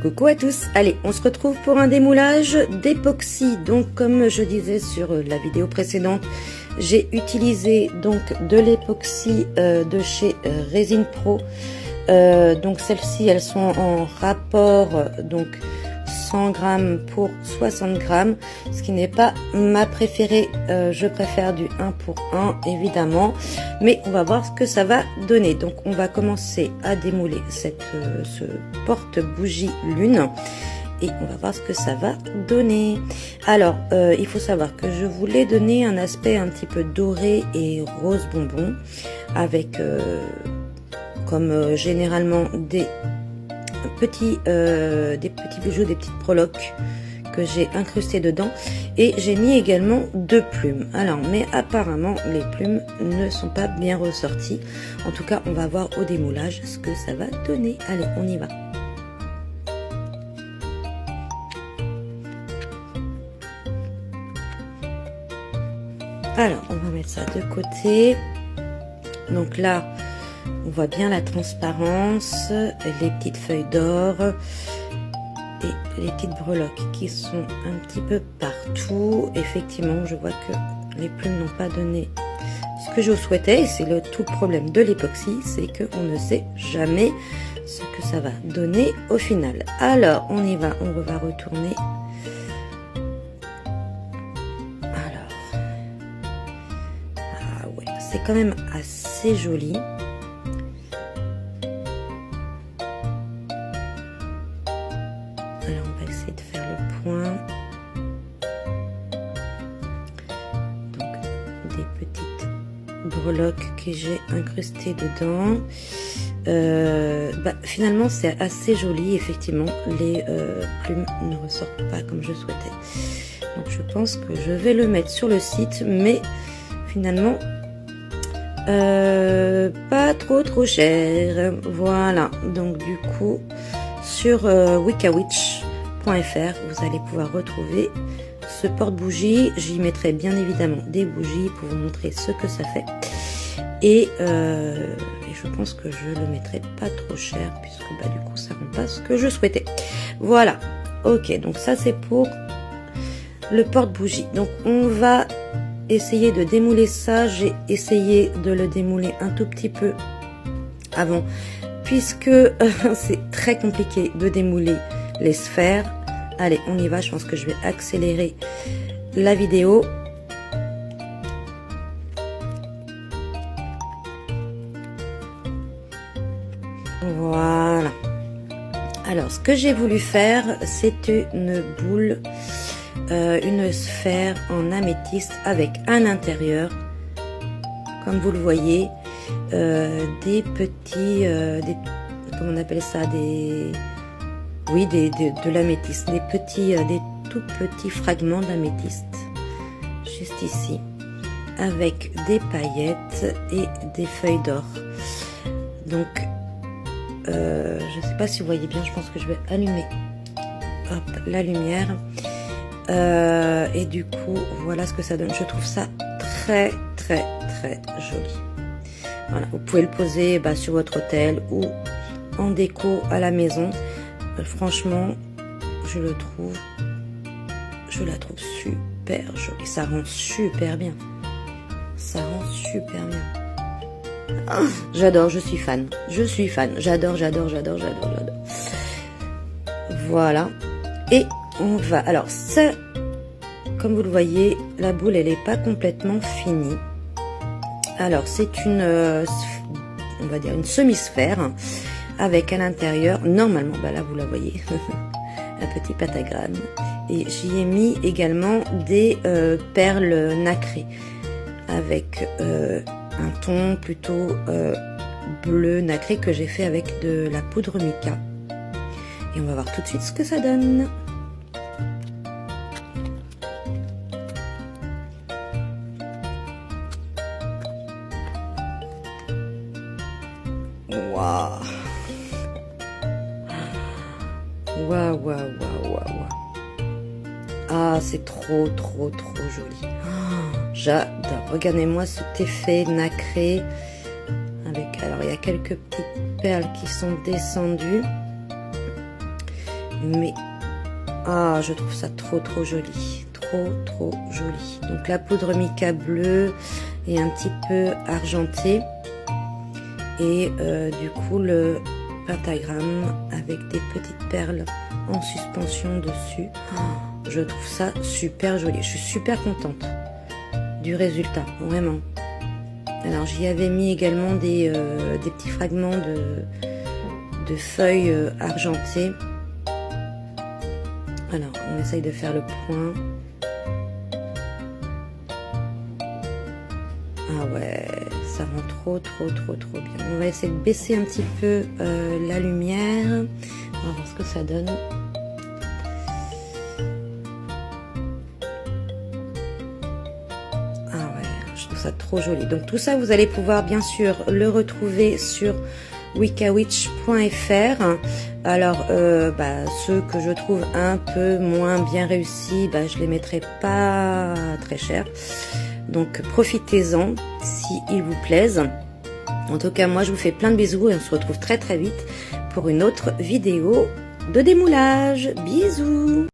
Coucou à tous, allez on se retrouve pour un démoulage d'époxy. Donc comme je disais sur la vidéo précédente, j'ai utilisé donc de l'époxy de chez Resin Pro. Donc celles-ci elles sont en rapport donc 100 grammes pour 60 grammes, ce qui n'est pas ma préférée. Je préfère du 1 pour 1 évidemment, mais on va voir ce que ça va donner. Donc on va commencer à démouler ce porte-bougie lune et on va voir ce que ça va donner. Alors il faut savoir que je voulais donner un aspect un petit peu doré et rose bonbon avec comme généralement des petits bijoux, des petites breloques que j'ai incrustées dedans, et j'ai mis également 2 plumes. Alors mais apparemment les plumes ne sont pas bien ressorties. En tout cas on va voir au démoulage ce que ça va donner. Allez on y va. Alors on va mettre ça de côté. Donc là on voit bien la transparence, les petites feuilles d'or et les petites breloques qui sont un petit peu partout. Effectivement, je vois que les plumes n'ont pas donné ce que je souhaitais. C'est le tout problème de l'époxy, c'est qu'on ne sait jamais ce que ça va donner au final. Alors, on y va, on va retourner. Alors, ah ouais, c'est quand même assez joli. Alors on va essayer de faire le point. Donc des petites breloques que j'ai incrustées dedans. Finalement c'est assez joli, effectivement les plumes ne ressortent pas comme je souhaitais. Donc je pense que je vais le mettre sur le site, mais finalement pas trop cher. Voilà, donc du coup sur wikawitch.fr vous allez pouvoir retrouver ce porte-bougie. J'y mettrai bien évidemment des bougies pour vous montrer ce que ça fait, et je pense que je le mettrai pas trop cher puisque du coup ça rend pas ce que je souhaitais. Voilà, ok, donc ça c'est pour le porte-bougie. Donc on va essayer de démouler ça. J'ai essayé de le démouler un tout petit peu avant puisque c'est très compliqué de démouler les sphères. Allez on y va, je pense que je vais accélérer la vidéo. Voilà, alors ce que j'ai voulu faire, c'est une boule, une sphère en améthyste avec à l'intérieur, comme vous le voyez, des petits, comment on appelle ça, de l'améthyste, des tout petits fragments d'améthyste, juste ici, avec des paillettes et des feuilles d'or. Donc, je sais pas si vous voyez bien, je pense que je vais allumer la lumière. Et du coup, voilà ce que ça donne. Je trouve ça très joli. Voilà, vous pouvez le poser sur votre hôtel ou en déco à la maison. Franchement, je la trouve super jolie. Ça rend super bien. J'adore, je suis fan. J'adore. Voilà. Et on va, alors ça, comme vous le voyez, la boule elle est pas complètement finie. Alors c'est une, on va dire une semi-sphère avec à l'intérieur, normalement, là vous la voyez, un petit pentagramme, et j'y ai mis également des perles nacrées avec un ton plutôt bleu nacré que j'ai fait avec de la poudre mica. Et on va voir tout de suite ce que ça donne. Waouh. Ah, c'est trop joli. J'adore. Regardez-moi cet effet nacré avec, alors il y a quelques petites perles qui sont descendues mais ah, je trouve ça trop joli, trop joli. Donc la poudre mica bleue et un petit peu argenté, et du coup le pentagramme avec des petites perles en suspension dessus. Oh, je trouve ça super joli, je suis super contente du résultat, vraiment. Alors j'y avais mis également des petits fragments de feuilles argentées. Alors on essaye de faire le point. Ah ouais, ça rend trop bien. On va essayer de baisser un petit peu la lumière. On va voir ce que ça donne. Ah ouais, je trouve ça trop joli. Donc tout ça, vous allez pouvoir bien sûr le retrouver sur wickawitch.fr. Alors ceux que je trouve un peu moins bien réussis, je les mettrai pas très cher. Donc profitez-en si ils vous plaisent. En tout cas, moi je vous fais plein de bisous et on se retrouve très vite pour une autre vidéo de démoulage. Bisous!